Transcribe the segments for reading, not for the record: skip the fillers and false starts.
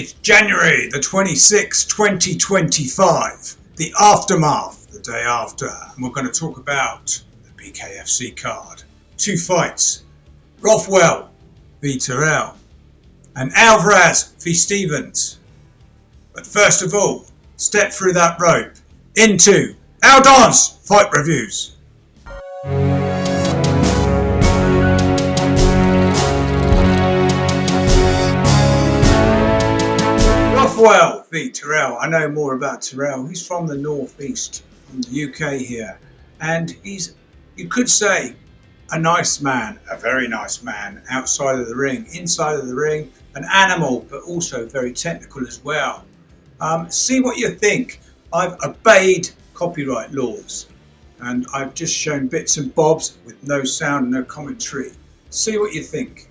It's January the 26th, 2025, the aftermath, the day after, and we're going to talk about the BKFC card. 2 fights, Rothwell v Terrill, and Alvarez v Stevens. But first of all, step through that rope into Aldon's fight reviews. Rothwell v Terrill. I know more about Terrill. He's from the northeast, from the UK here, and he's, you could say, a nice man, a very nice man outside of the ring. Inside of the ring, an animal, but also very technical as well. See what you think. I've obeyed copyright laws and I've just shown bits and bobs with no sound and no commentary. See what you think.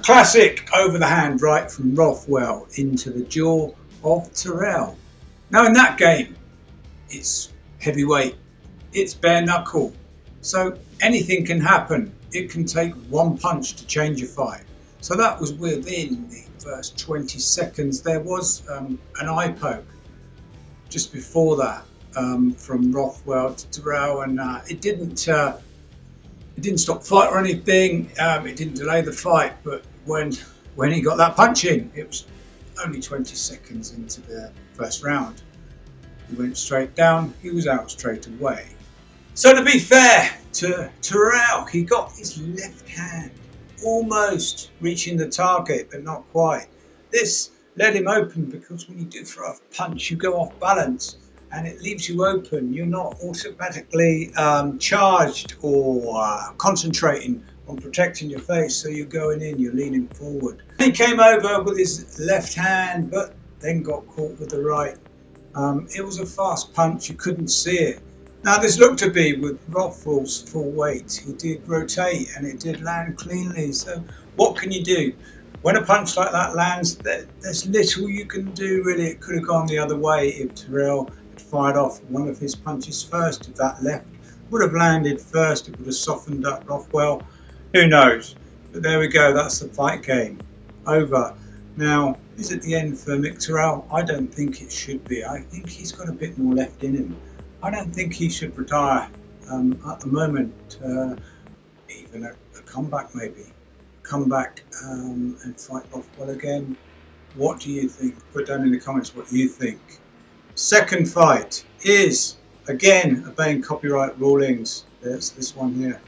Classic over the hand right from Rothwell into the jaw of Terrill. Now in that game, it's heavyweight, it's bare knuckle, so anything can happen. It can take one punch to change a fight. So that was within the first 20 seconds. There was an eye poke just before that from Rothwell to Terrill, and it didn't stop the fight or anything. It didn't delay the fight, but when he got that punch in, it was only 20 seconds into the first round. He went straight down, he was out straight away. So to be fair to Terrill, he got his left hand almost reaching the target, but not quite. This led him open because when you do throw a punch, you go off balance and it leaves you open. You're not automatically charged or concentrating on protecting your face, so you're going in, you're leaning forward. He came over with his left hand, but then got caught with the right. It was a fast punch, you couldn't see it. Now this looked to be with Rothwell's full weight. He did rotate and it did land cleanly, so what can you do? When a punch like that lands, there's little you can do really. It could have gone the other way if Terrill had fired off one of his punches first. If that left would have landed first, it would have softened up Rothwell. Who knows? But there we go, that's the fight game. Over. Now, is it the end for Mick Terrill? I don't think it should be. I think he's got a bit more left in him. I don't think he should retire at the moment. Even a comeback maybe. Come back and fight Rothwell again. What do you think? Put down in the comments what you think. Second fight is, again, obeying copyright rulings. There's this one here.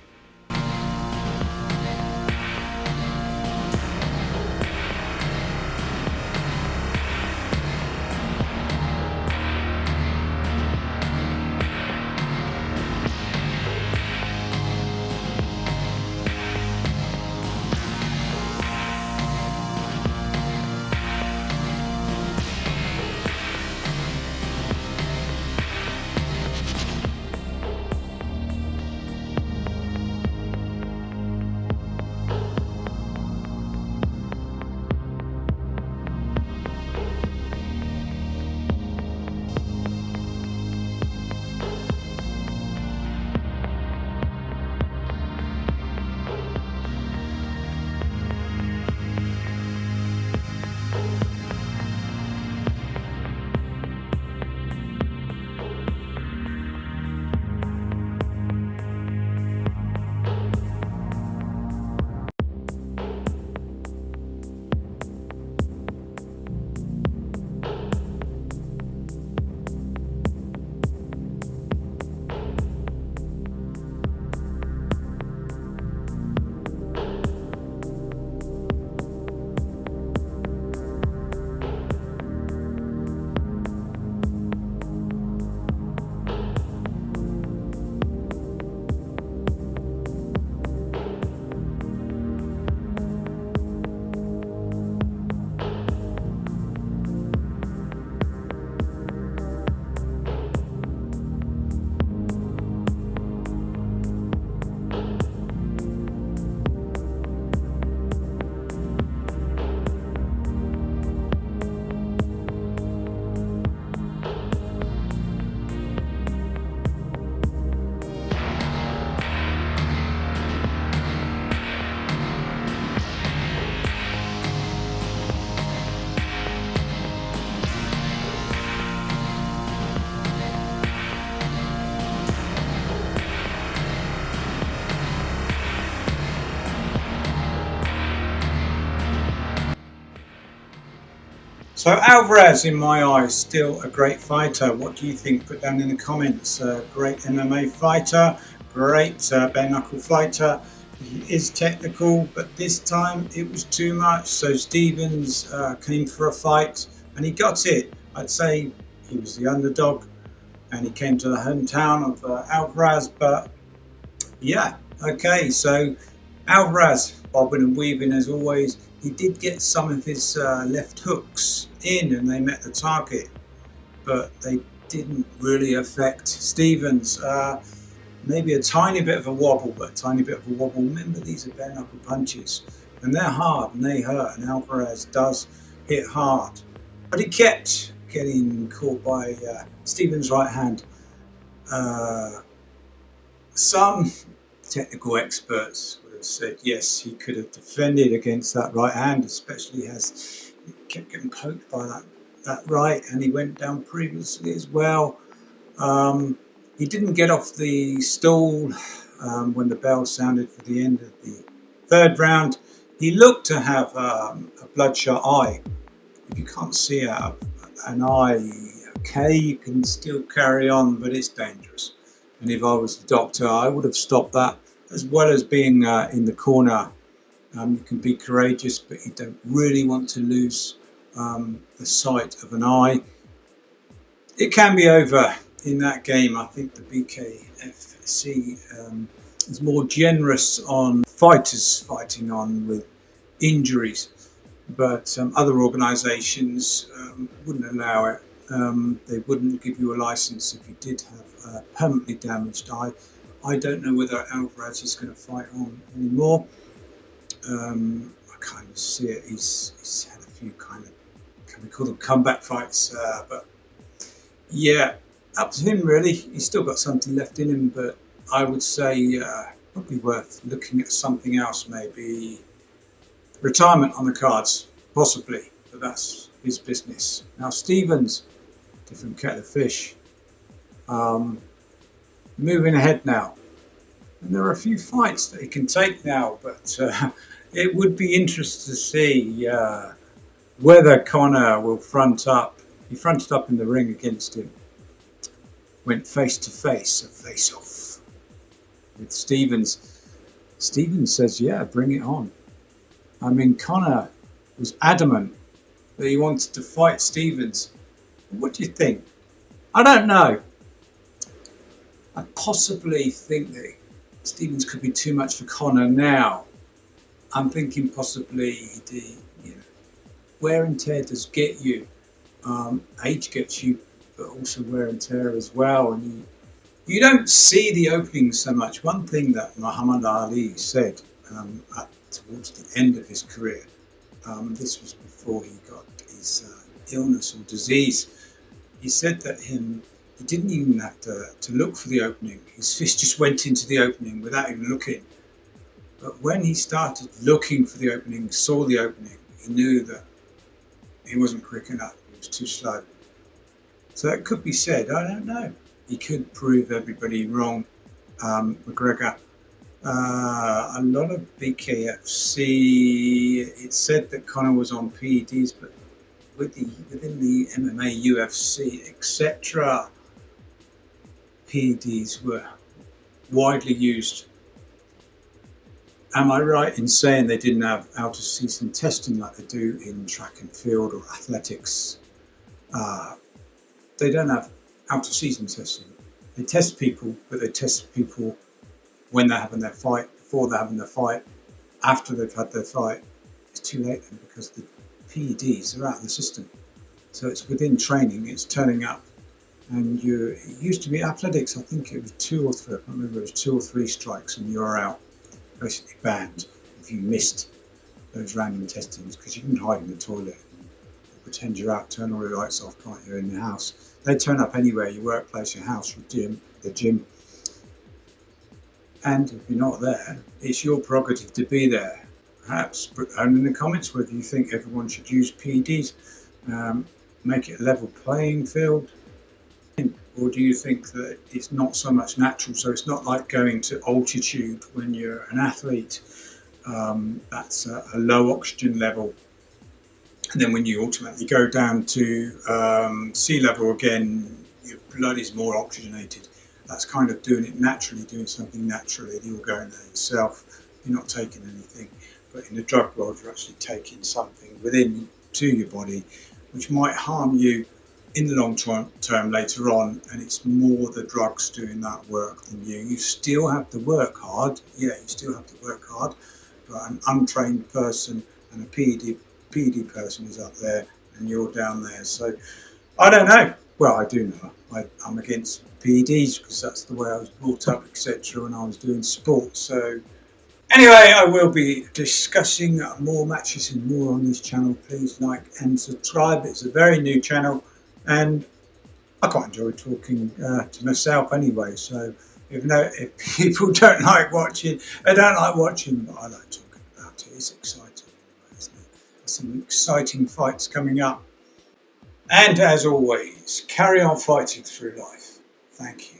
So Alvarez, in my eyes, still a great fighter. What do you think? Put down in the comments. Great MMA fighter, great bare knuckle fighter. He is technical, but this time it was too much. So Stevens came for a fight and he got it. I'd say he was the underdog and he came to the hometown of Alvarez. But yeah, okay. So Alvarez, bobbing and weaving as always. He did get some of his left hooks in and they met the target, but they didn't really affect Stevens. Maybe a tiny bit of a wobble, but a tiny bit of a wobble. Remember, these are bare knuckle punches and they're hard and they hurt, and Alvarez does hit hard. But he kept getting caught by Stevens' right hand. Some technical experts would have said yes, he could have defended against that right hand, especially as he kept getting poked by that right, and he went down previously as well. He didn't get off the stool when the bell sounded for the end of the third round. He looked to have a bloodshot eye. If you can't see out of an eye, okay, you can still carry on, but it's dangerous. And if I was the doctor, I would have stopped that, as well as being in the corner. You can be courageous, but you don't really want to lose the sight of an eye. It can be over in that game. I think the BKCF is more generous on fighters fighting on with injuries, but other organisations wouldn't allow it. They wouldn't give you a license if you did have a permanently damaged eye. I don't know whether Alvarez is going to fight on anymore. I kind of see it. He's had a few kind of, can we call them comeback fights? But yeah, up to him really. He's still got something left in him, but I would say probably worth looking at something else, maybe retirement on the cards, possibly, but that's his business. Now Stevens, different kettle of fish. Moving ahead now, and there are a few fights that he can take now, but it would be interesting to see whether Conor will front up. He fronted up in the ring against him, went face to face, a face off with Stevens. Stevens says, yeah, bring it on. I mean, Conor was adamant that he wanted to fight Stevens. What do you think? I don't know. I possibly think that Stevens could be too much for Conor now. I'm thinking possibly wear and tear does get you. Age gets you, but also wear and tear as well. And you don't see the opening so much. One thing that Muhammad Ali said towards the end of his career, this was before he got his illness or disease, he said that he didn't even have to look for the opening. His fist just went into the opening without even looking. But when he started looking for the opening, saw the opening, he knew that he wasn't quick enough. He was too slow. So it could be said, I don't know. He could prove everybody wrong. McGregor, a lot of BKFC, it said that Conor was on PEDs, but within the MMA, UFC, etc., PEDs were widely used. Am I right in saying they didn't have out-of-season testing like they do in track and field or athletics? They don't have out-of-season testing. They test people, but they test people when they're having their fight, before they're having their fight, after they've had their fight. It's too late then because the PEDs are out of the system. So it's within training, it's turning up. And it used to be athletics, I think it was 2 or 3, I can't remember, it was 2 or 3 strikes and you're out, basically banned if you missed those random testings, because you can hide in the toilet and pretend you're out, turn all the lights off, can't you, in the house. They turn up anywhere, your workplace, your house, your the gym. And if you're not there, it's your prerogative to be there. Perhaps put down in the comments whether you think everyone should use PEDs, make it a level playing field. Or do you think that it's not so much natural, so it's not like going to altitude when you're an athlete? That's a low oxygen level. And then when you ultimately go down to sea level again, your blood is more oxygenated. That's kind of doing it naturally, doing something naturally. You're going there yourself. You're not taking anything. But in the drug world, you're actually taking something within to your body, which might harm you in the long term later on. And it's more the drugs doing that work than you. You still have to work hard. Yeah, you still have to work hard. But an untrained person and a PED person is up there and you're down there. So I don't know. Well, I do know. I'm against PEDs because that's the way I was brought up, etc. when I was doing sport. So anyway, I will be discussing more matches and more on this channel. Please like and subscribe. It's a very new channel and I quite enjoy talking to myself anyway. So if people don't like watching, they don't like watching, but I like talking about it. It's exciting, isn't it? There's some exciting fights coming up. And as always, carry on fighting through life. Thank you.